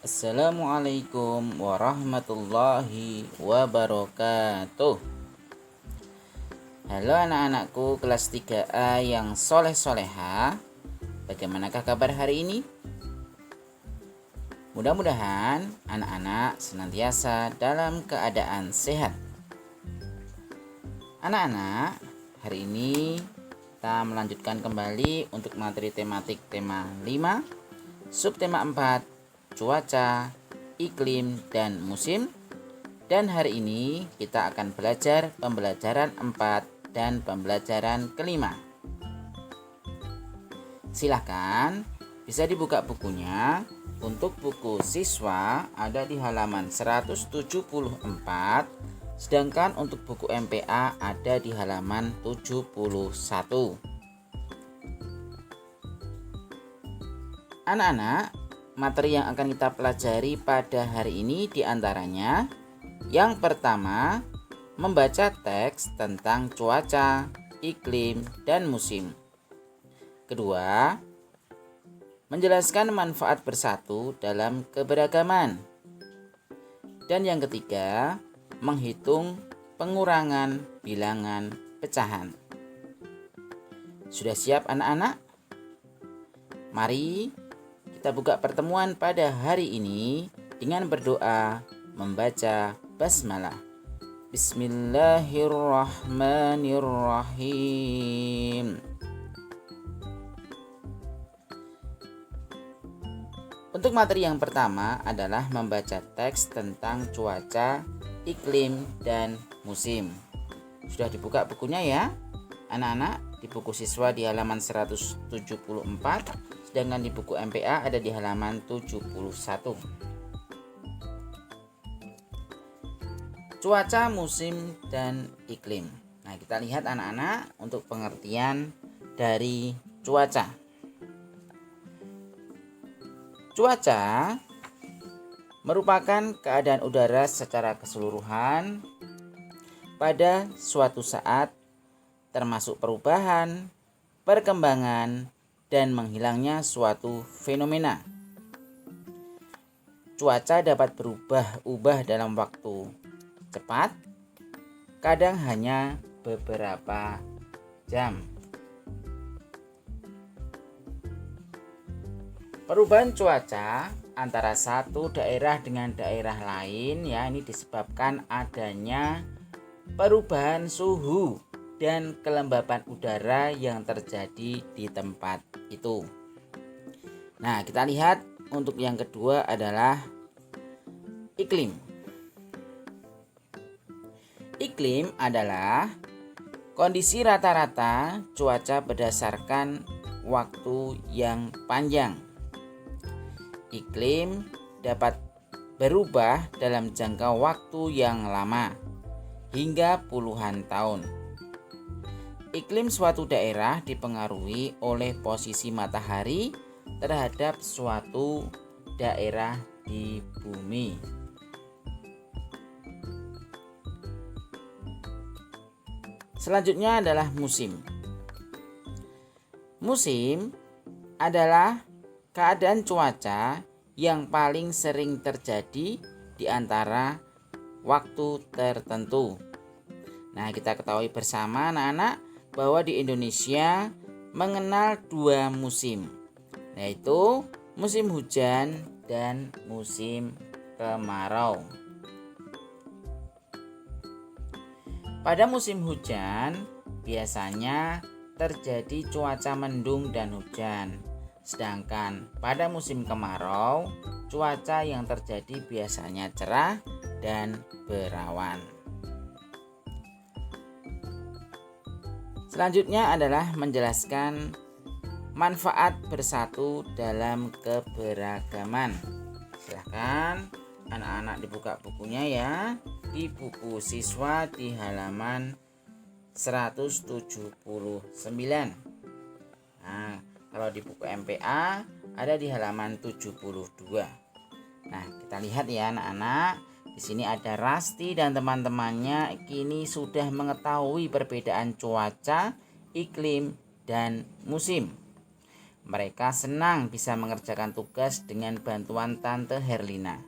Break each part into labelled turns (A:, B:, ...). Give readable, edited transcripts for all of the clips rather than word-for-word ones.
A: Assalamualaikum warahmatullahi wabarakatuh. Halo anak-anakku kelas 3A yang soleh-soleha. Bagaimanakah kabar hari ini? Mudah-mudahan anak-anak senantiasa dalam keadaan sehat. Anak-anak, hari ini kita melanjutkan kembali untuk materi tematik tema 5, subtema 4, cuaca, iklim, dan musim. Dan hari ini kita akan belajar pembelajaran 4 dan pembelajaran kelima. Silahkan bisa dibuka bukunya. Untuk buku siswa ada di halaman 174, sedangkan untuk buku MPA ada di halaman 71. Anak-anak, materi yang akan kita pelajari pada hari ini diantaranya: yang pertama, membaca teks tentang cuaca, iklim, dan musim. Kedua, menjelaskan manfaat bersatu dalam keberagaman. Dan yang ketiga, menghitung pengurangan bilangan pecahan. Sudah siap anak-anak? Mari kita buka pertemuan pada hari ini dengan berdoa membaca basmalah. Bismillahirrahmanirrahim. Untuk materi yang pertama adalah membaca teks tentang cuaca, iklim, dan musim. Sudah dibuka bukunya ya anak-anak? Di buku siswa di halaman 174, sedangkan di buku MPA ada di halaman 71. Cuaca, musim, dan iklim. Nah, kita lihat anak-anak untuk pengertian dari cuaca. Cuaca merupakan keadaan udara secara keseluruhan pada suatu saat, termasuk perubahan, perkembangan, dan menghilangnya suatu fenomena. Cuaca dapat berubah-ubah dalam waktu cepat, kadang hanya beberapa jam. Perubahan cuaca antara satu daerah dengan daerah lain ini disebabkan adanya perubahan suhu dan kelembapan udara yang terjadi di tempat itu. Nah, kita lihat untuk yang kedua adalah iklim. Iklim adalah kondisi rata-rata cuaca berdasarkan waktu yang panjang. Iklim dapat berubah dalam jangka waktu yang lama, hingga puluhan tahun. Iklim suatu daerah dipengaruhi oleh posisi matahari terhadap suatu daerah di bumi. Selanjutnya adalah musim. Musim adalah keadaan cuaca yang paling sering terjadi di antara waktu tertentu. Nah, kita ketahui bersama anak-anak bahwa di Indonesia mengenal 2 musim, yaitu musim hujan dan musim kemarau. Pada musim hujan biasanya terjadi cuaca mendung dan hujan. Sedangkan pada musim kemarau, cuaca yang terjadi biasanya cerah dan berawan. Selanjutnya adalah menjelaskan manfaat bersatu dalam keberagaman. Silahkan anak-anak dibuka bukunya ya, di buku siswa di halaman 179. Nah, kalau di buku MPA ada di halaman 72. Nah, kita lihat ya anak-anak. Di sini ada Rasti dan teman-temannya kini sudah mengetahui perbedaan cuaca, iklim, dan musim. Mereka senang bisa mengerjakan tugas dengan bantuan Tante Herlina.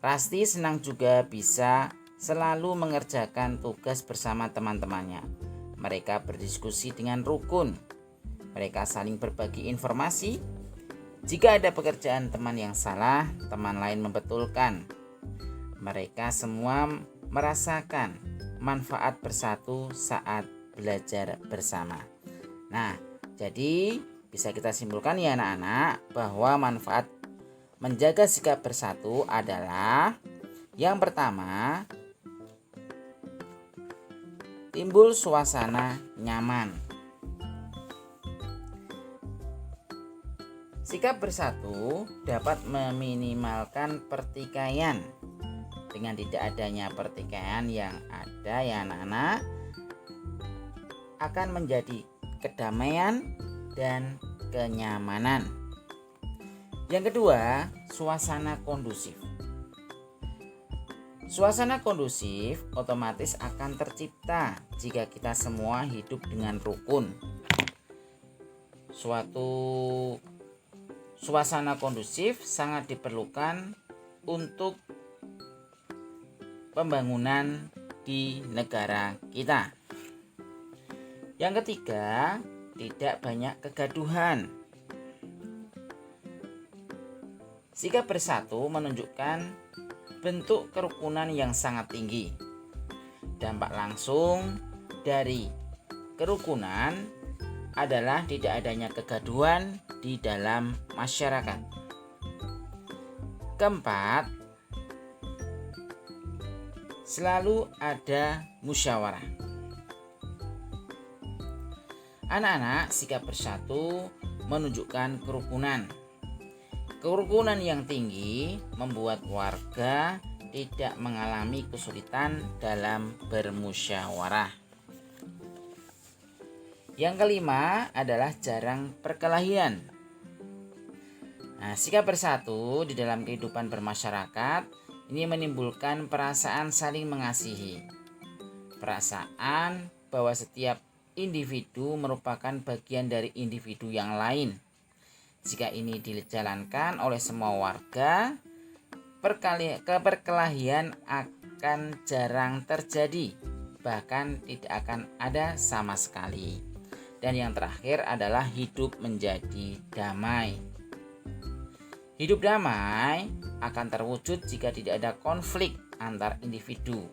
A: Rasti senang juga bisa selalu mengerjakan tugas bersama teman-temannya. Mereka berdiskusi dengan rukun. Mereka saling berbagi informasi. Jika ada pekerjaan teman yang salah, teman lain membetulkan. Mereka semua merasakan manfaat bersatu saat belajar bersama. Nah, jadi bisa kita simpulkan ya anak-anak bahwa manfaat menjaga sikap bersatu adalah yang pertama, timbul suasana nyaman. Sikap bersatu dapat meminimalkan pertikaian. Dengan tidak adanya pertikaian yang ada ya anak-anak, akan menjadi kedamaian dan kenyamanan. Yang kedua, suasana kondusif. Suasana kondusif otomatis akan tercipta jika kita semua hidup dengan rukun. Suatu suasana kondusif sangat diperlukan untuk pembangunan di negara kita. Yang ketiga, tidak banyak kegaduhan. Sikap bersatu menunjukkan bentuk kerukunan yang sangat tinggi. Dampak langsung dari kerukunan adalah tidak adanya kegaduhan di dalam masyarakat. Keempat, selalu ada musyawarah. Anak-anak, sikap bersatu menunjukkan kerukunan. Kerukunan yang tinggi membuat warga tidak mengalami kesulitan dalam bermusyawarah. Yang kelima adalah jarang perkelahian. Nah, sikap bersatu di dalam kehidupan bermasyarakat ini menimbulkan perasaan saling mengasihi. Perasaan bahwa setiap individu merupakan bagian dari individu yang lain. Jika ini dijalankan oleh semua warga, perkelahian akan jarang terjadi, bahkan tidak akan ada sama sekali. Dan yang terakhir adalah hidup menjadi damai. Hidup damai akan terwujud jika tidak ada konflik antar individu.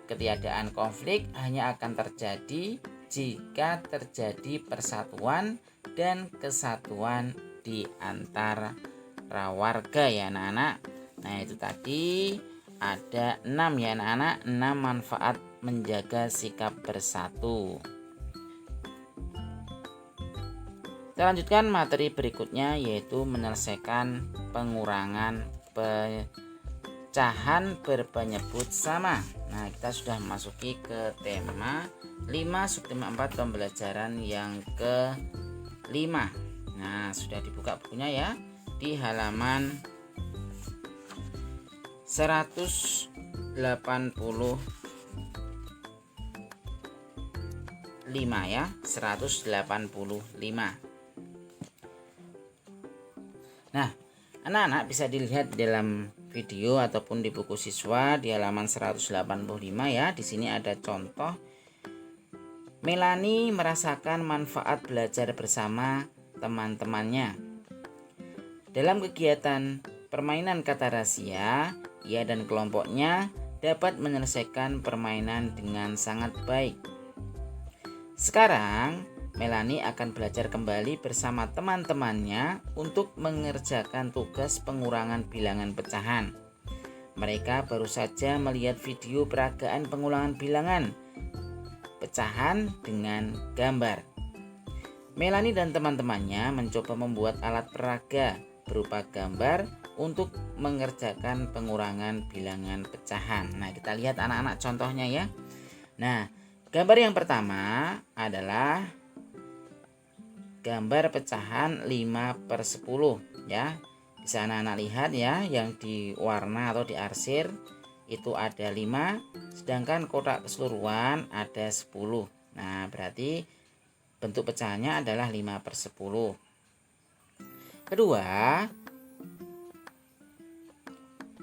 A: Ketiadaan konflik hanya akan terjadi jika terjadi persatuan dan kesatuan di antara warga ya anak-anak. Nah, itu tadi ada 6 ya anak-anak, 6 manfaat menjaga sikap bersatu. Kita lanjutkan materi berikutnya, yaitu menyelesaikan pengurangan pecahan berpenyebut sama. Nah, kita sudah memasuki ke tema 5 subtema 4 pembelajaran yang ke-5. Nah, sudah dibuka bukunya ya di halaman 185 ya, 185. Nah, anak-anak bisa dilihat dalam video ataupun di buku siswa di halaman 185 ya. Di sini ada contoh. Melani merasakan manfaat belajar bersama teman-temannya. Dalam kegiatan permainan kata rahasia, ia dan kelompoknya dapat menyelesaikan permainan dengan sangat baik. Sekarang, Melani akan belajar kembali bersama teman-temannya untuk mengerjakan tugas pengurangan bilangan pecahan. Mereka baru saja melihat video peragaan pengulangan bilangan pecahan dengan gambar. Melani dan teman-temannya mencoba membuat alat peraga berupa gambar untuk mengerjakan pengurangan bilangan pecahan. Nah, kita lihat anak-anak contohnya ya. Nah, gambar yang pertama adalah gambar pecahan 5/10 ya. Bisa anak-anak lihat ya, yang di warna atau diarsir itu ada 5, sedangkan kotak keseluruhan ada 10. Nah, berarti bentuk pecahannya adalah 5/10. Kedua,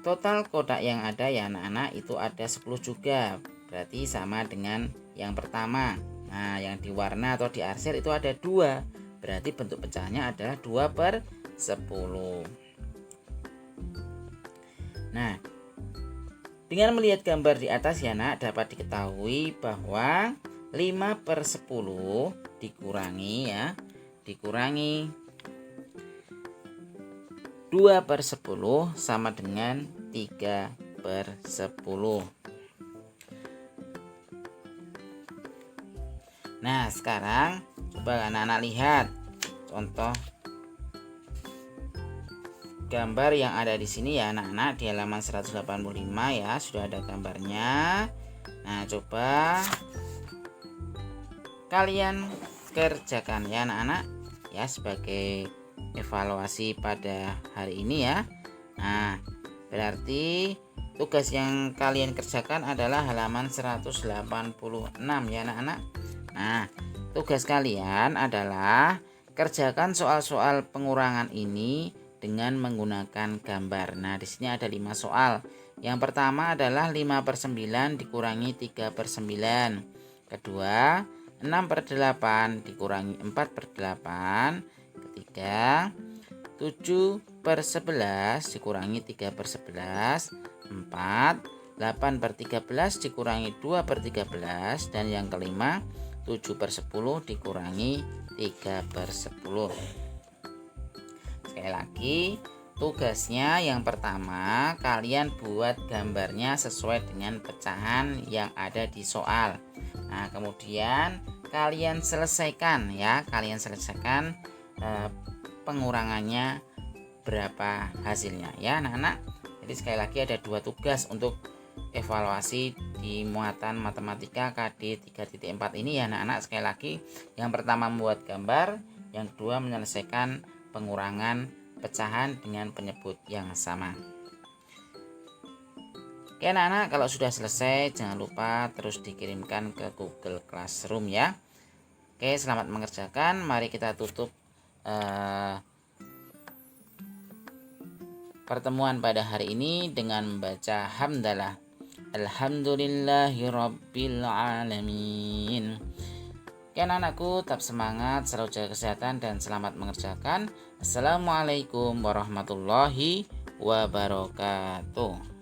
A: total kotak yang ada ya anak-anak itu ada 10 juga. Berarti sama dengan yang pertama. Nah, yang di warna atau di arsir itu ada 2. Berarti bentuk pecahannya adalah 2/10. Nah, dengan melihat gambar di atas ya nak, dapat diketahui bahwa 5/10 dikurangi 2/10 sama dengan 3/10. Nah, sekarang coba anak-anak lihat contoh gambar yang ada di sini ya anak-anak, di halaman 185 ya, sudah ada gambarnya. Nah, coba kalian kerjakan ya anak-anak ya, sebagai evaluasi pada hari ini ya. Nah, berarti tugas yang kalian kerjakan adalah halaman 186 ya anak-anak. Nah, tugas kalian adalah kerjakan soal-soal pengurangan ini dengan menggunakan gambar. Nah, di sini ada 5 soal. Yang pertama adalah 5/9 dikurangi 3/9. Kedua, 6/8 dikurangi 4/8. Ketiga, 7/11 dikurangi 3/11. 4, 8/13 dikurangi 2/13. Dan yang kelima, 7/10 dikurangi 3/10. Sekali lagi, tugasnya yang pertama, kalian buat gambarnya sesuai dengan pecahan yang ada di soal. Nah, kemudian kalian selesaikan ya, pengurangannya berapa hasilnya ya anak-anak. Jadi sekali lagi ada 2 tugas untuk evaluasi di muatan matematika KD 3.4 ini ya anak-anak. Sekali lagi, yang pertama membuat gambar, yang kedua menyelesaikan pengurangan pecahan dengan penyebut yang sama. Oke anak-anak, kalau sudah selesai jangan lupa terus dikirimkan ke Google Classroom ya. Oke, selamat mengerjakan. Mari kita tutup pertemuan pada hari ini dengan membaca hamdalah. Alhamdulillahirabbil alamin. Oke anak-anakku, tetap semangat, selalu jaga kesehatan dan selamat mengerjakan. Assalamualaikum warahmatullahi wabarakatuh.